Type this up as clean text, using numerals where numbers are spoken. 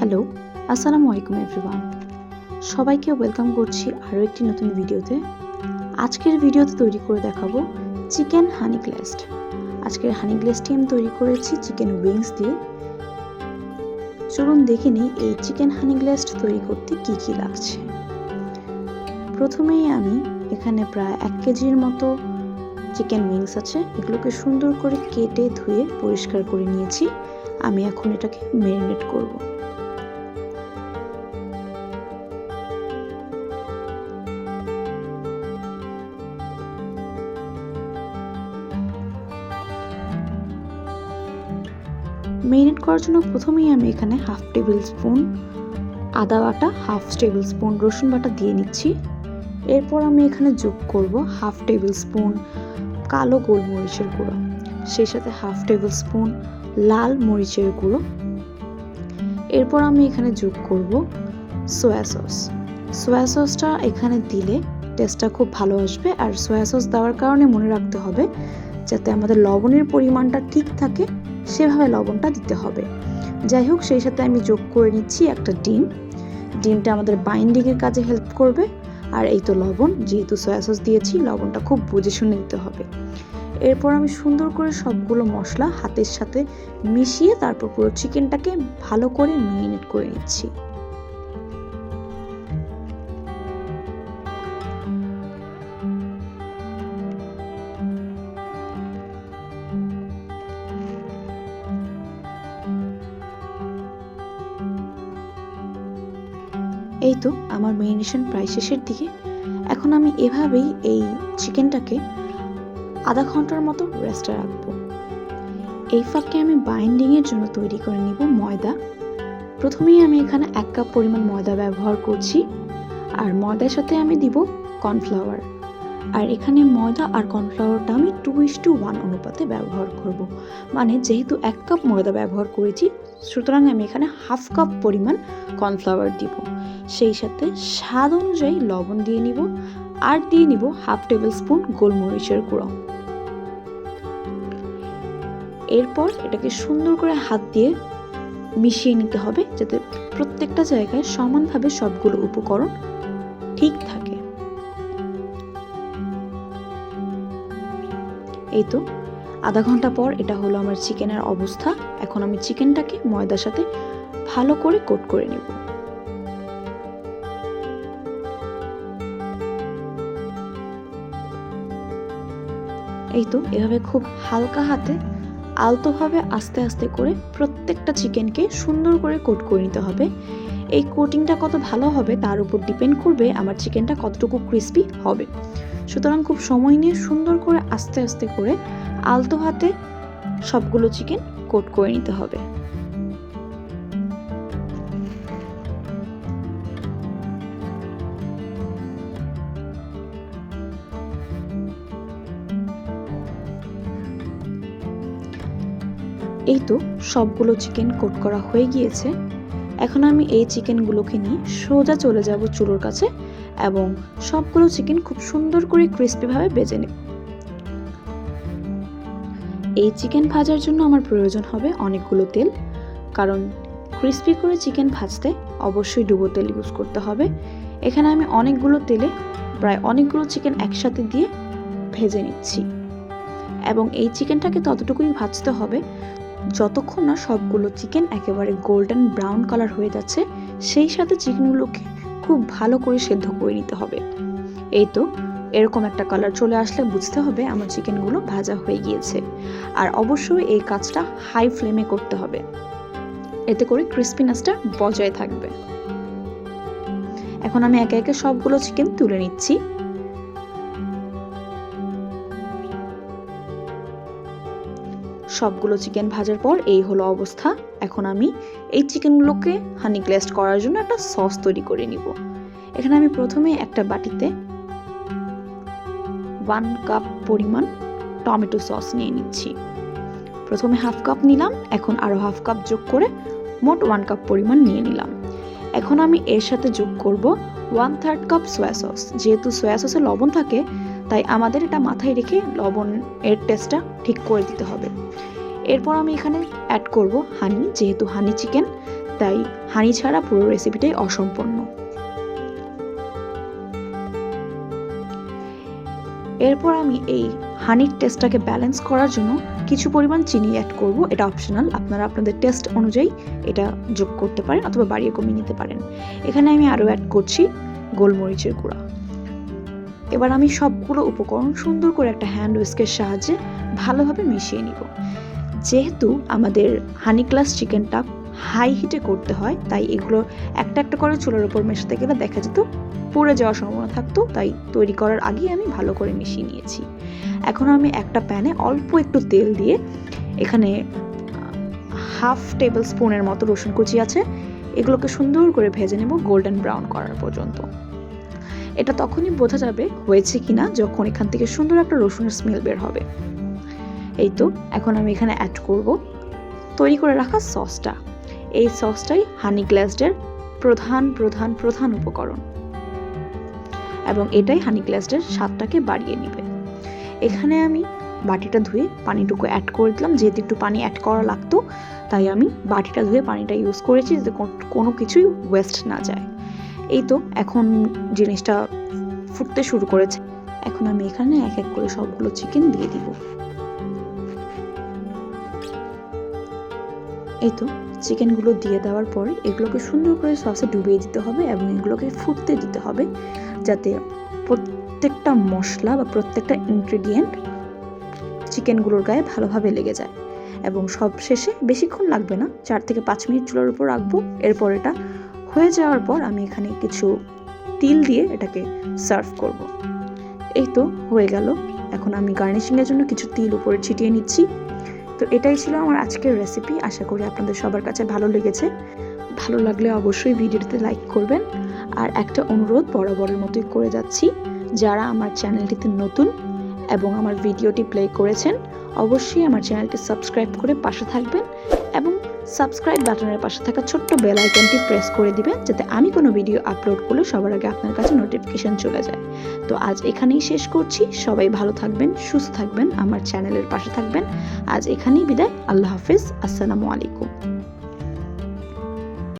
Hello, আসসালামু আলাইকুম everyone. সবাইকে ওয়েলকাম করছি আরও একটি নতুন ভিডিওতে। আজকের ভিডিওতে তৈরি করে দেখাবো চিকেন হানি গ্লেজড। আজকের হানি গ্লেজডটি আমি তৈরি করেছি চিকেন উইংস দিয়ে। চলুন দেখে নিই এই চিকেন হানি গ্লেজড তৈরি করতে কি কি লাগছে। প্রথমেই আমি এখানে প্রায় 1 কেজির মতো চিকেন উইংস আছে, এগুলোকে সুন্দর করে কেটে ধুয়ে পরিষ্কার করে নিয়েছি। আমি এখন এটাকে ম্যারিনেট করব। ম্যারিনেট করার জন্য প্রথমেই আমি এখানে 1/2 টেবিল স্পুন আদা বাটা, 1/2 টেবিল স্পুন রসুন বাটা দিয়ে নিচ্ছি। এরপর আমি এখানে যোগ করব 1/2 টেবিল স্পুন কালো গোলমরিচের গুঁড়ো, সেই সাথে 1/2 টেবিল স্পুন লাল মরিচের গুঁড়ো। এরপর আমি এখানে যোগ করব সয়া সস। সয়া সসটা এখানে দিলে টেস্টটা খুব ভালো আসবে, আর সয়া সস দেওয়ার কারণে মনে রাখতে হবে যাতে আমাদের লবণের পরিমাণটা ঠিক থাকে, সেভাবে লবণটা দিতে হবে। যাই হোক, সেই সাথে আমি যোগ করে নিচ্ছি একটা ডিম। ডিমটা আমাদের বাইন্ডিংয়ের কাজে হেল্প করবে। আর এই তো লবণ, যেহেতু সয়া সস দিয়েছি লবণটা খুব বুঝে শুনে দিতে হবে। এরপর আমি সুন্দর করে সবগুলো মশলা হাতের সাথে মিশিয়ে তারপর পুরো চিকেনটাকে ভালো করে ম্যারিনেট করে নিচ্ছি। এই তো আমার ম্যারিনেশন প্রায় শেষের দিকে। এখন আমি এভাবেই এই চিকেনটাকে আধা ঘন্টার মতো রেস্টে রাখবো। এই ফাঁকে আমি বাইন্ডিংয়ের জন্য তৈরি করে নিব ময়দা। প্রথমেই আমি এখানে 1 কাপ পরিমাণ ময়দা ব্যবহার করছি, আর ময়দার সাথে আমি দিব কর্নফ্লাওয়ার। আর এখানে ময়দা আর কর্নফ্লাওয়ারটা আমি 2:1 অনুপাতে ব্যবহার করব। মানে যেহেতু 1 কাপ ময়দা ব্যবহার করেছি, সুতরাং আমি এখানে 1/2 কাপ পরিমাণ কর্নফ্লাওয়ার দিব। সেই সাথে স্বাদ অনুযায়ী লবণ দিয়ে নিব, আর দিয়ে নিব 1/2 টেবিল স্পুন গোলমরিচের গুঁড়ো। এরপর এটাকে সুন্দর করে হাত দিয়ে মিশিয়ে নিতে হবে যাতে প্রত্যেকটা জায়গায় সমানভাবে সবগুলো উপকরণ ঠিক থাকে। এই তো আধা ঘন্টা পর এটা হলো আমার চিকেনের অবস্থা। এখন আমি চিকেনটাকে ময়দার সাথে ভালো করে কোট করে নেব। এই তো এভাবে খুব হালকা হাতে আলতোভাবে আস্তে আস্তে করে প্রত্যেকটা চিকেনকে সুন্দর করে কোট করে নিতে হবে। এই কোটিংটা কত ভালো হবে তার উপর ডিপেন্ড করবে আমার চিকেনটা কতটুকু ক্রিস্পি হবে। সুতরাং খুব সময় নিয়ে সুন্দর করে আস্তে আস্তে করে আলতো হাতে সবগুলো চিকেন কোট করে নিতে হবে। এই তো সবগুলো চিকেন কোট করা হয়ে গিয়েছে। এখন আমি এই চিকেনগুলোকে নিয়ে সোজা চলে যাব চুলোর কাছে এবং সবগুলো চিকেন খুব সুন্দর করে ক্রিস্পিভাবে ভেজে নেব। এই চিকেন ভাজার জন্য আমার প্রয়োজন হবে অনেকগুলো তেল, কারণ ক্রিস্পি করে চিকেন ভাজতে অবশ্যই ডুবো তেল ইউজ করতে হবে। এখানে আমি প্রায় অনেকগুলো চিকেন একসাথে দিয়ে ভেজে নিচ্ছি, এবং এই চিকেনটাকে ততটুকুই ভাজতে হবে যতক্ষণ না সবগুলো চিকেন একেবারে গোল্ডেন ব্রাউন কালার হয়ে যাচ্ছে। সেই সাথে চিকেনগুলোকে খুব ভালো করে সেদ্ধ করে নিতে হবে। এই তো এরকম একটা কালার চলে আসলে বুঝতে হবে আমার চিকেনগুলো ভাজা হয়ে গিয়েছে। আর অবশ্যই এই কাজটা হাই ফ্লেমে করতে হবে, এতে করে ক্রিস্পিনেসটা বজায় থাকবে। এখন আমি একে একে সবগুলো চিকেন তুলে নিচ্ছি। সবগুলো চিকেন ভাজার পর এই হলো অবস্থা। এখন আমি এই চিকেনগুলোকে হানি গ্লেজড করার জন্য একটা সস তৈরি করে নিব। এখানে আমি প্রথমে একটা বাটিতে 1 কাপ পরিমাণ টমেটো সস নিয়ে নিচ্ছি। প্রথমে 1/2 কাপ নিলাম, এখন আরো 1/2 কাপ যোগ করে মোট 1 কাপ পরিমাণ নিয়ে নিলাম। এখন আমি এর সাথে যোগ করব 1/3 কাপ সয়া সস। যেহেতু সয়া সসে লবণ থাকে, তাই আমাদের এটা মাথায় রেখে লবণ এর টেস্টটা ঠিক করে দিতে হবে। এরপর আমি এখানে অ্যাড করব হানি। যেহেতু হানি চিকেন, তাই হানি ছাড়া পুরো রেসিপিটাই অসম্পূর্ণ। এরপর আমি এই হানির টেস্টটাকে ব্যালেন্স করার জন্য কিছু পরিমাণ চিনি অ্যাড করব। এটা অপশনাল, আপনারা আপনাদের টেস্ট অনুযায়ী এটা যোগ করতে পারেন অথবা বাড়িয়ে কমিয়ে নিতে পারেন। এখানে আমি আরও অ্যাড করছি গোলমরিচের গুঁড়া। এবার আমি সবগুলো উপকরণ সুন্দর করে একটা হ্যান্ড উইস্কের সাহায্যে ভালোভাবে মিশিয়ে নিব। যেহেতু আমাদের হানি গ্লাস চিকেনটা হাই হিটে করতে হয়, তাই এগুলো একটা একটা করে চুলার উপর মেশাতে গেলে দেখা যেত পুড়ে যাওয়ার সম্ভাবনা থাকতো, তাই তৈরি করার আগেই আমি ভালো করে মিশিয়ে নিয়েছি। এখন আমি একটা প্যানে অল্প একটু তেল দিয়ে এখানে 1/2 টেবিল স্পুনের মতো রসুন কুচি আছে, এগুলোকে সুন্দর করে ভেজে নেব গোল্ডেন ব্রাউন করার পর্যন্ত। এটা তখনই বোঝা যাবে হয়েছে কিনা যখন এখান থেকে সুন্দর একটা রসুনের স্মেল বের হবে। এই তো এখন আমি এখানে অ্যাড করব তৈরি করে রাখা সসটা। এই সসটাই হানি গ্লেজডের প্রধান উপকরণ এবং এটাই হানি গ্লেজডের স্বাদটাকে বাড়িয়ে নেবে। এখানে আমি বাটিটা ধুয়ে পানিটুকু অ্যাড করে দিলাম। যেহেতু একটু পানি অ্যাড করা লাগতো, তাই আমি বাটিটা ধুয়ে পানিটা ইউজ করেছি যাতে কোনো কিছুই ওয়েস্ট না যায়। এই তো এখন জিনিসটা ফুটতে শুরু করেছে। এখন আমি এখানে এক এক করে সবগুলো চিকেন দিয়ে দিব। এই তো চিকেনগুলো দিয়ে দেওয়ার পরে এগুলোকে সুন্দর করে সসে ডুবিয়ে দিতে হবে এবং এগুলোকে ফুটতে দিতে হবে যাতে প্রত্যেকটা মশলা বা প্রত্যেকটা ইনগ্রেডিয়েন্ট চিকেনগুলোর গায়ে ভালোভাবে লেগে যায়। এবং সব শেষে বেশিক্ষণ লাগবে না, 4 থেকে 5 মিনিট চুলার উপর রাখবো। এরপর এটা হয়ে যাওয়ার পর আমি এখানে কিছু তিল দিয়ে এটাকে সার্ভ করব। এই তো হয়ে গেল। এখন আমি গার্নিশিংয়ের জন্য কিছু তিল উপরে ছিটিয়ে নিচ্ছি। তো এটাই ছিল আমার আজকের রেসিপি। আশা করি আপনাদের সবার কাছে ভালো লেগেছে। ভালো লাগলে অবশ্যই ভিডিওটিতে লাইক করবেন। আর একটা অনুরোধ বরাবরের মতোই করে যাচ্ছি, যারা আমার চ্যানেলটিতে নতুন এবং আমার ভিডিওটি প্লে করেছেন অবশ্যই আমার চ্যানেলটি সাবস্ক্রাইব করে পাশে থাকবেন এবং সাবস্ক্রাইব বাটনের পাশে থাকা ছোট্ট বেল আইকনটি প্রেস করে দিবেন যাতে আমি কোনো ভিডিও আপলোড করলে সবার আগে আপনার কাছে নোটিফিকেশন চলে যায়। তো আজ এখানেই শেষ করছি। সবাই ভালো থাকবেন, সুস্থ থাকবেন, আমার চ্যানেলের পাশে থাকবেন। আজ এখানেই বিদায়। আল্লাহ হাফিজ। আসসালামু আলাইকুম।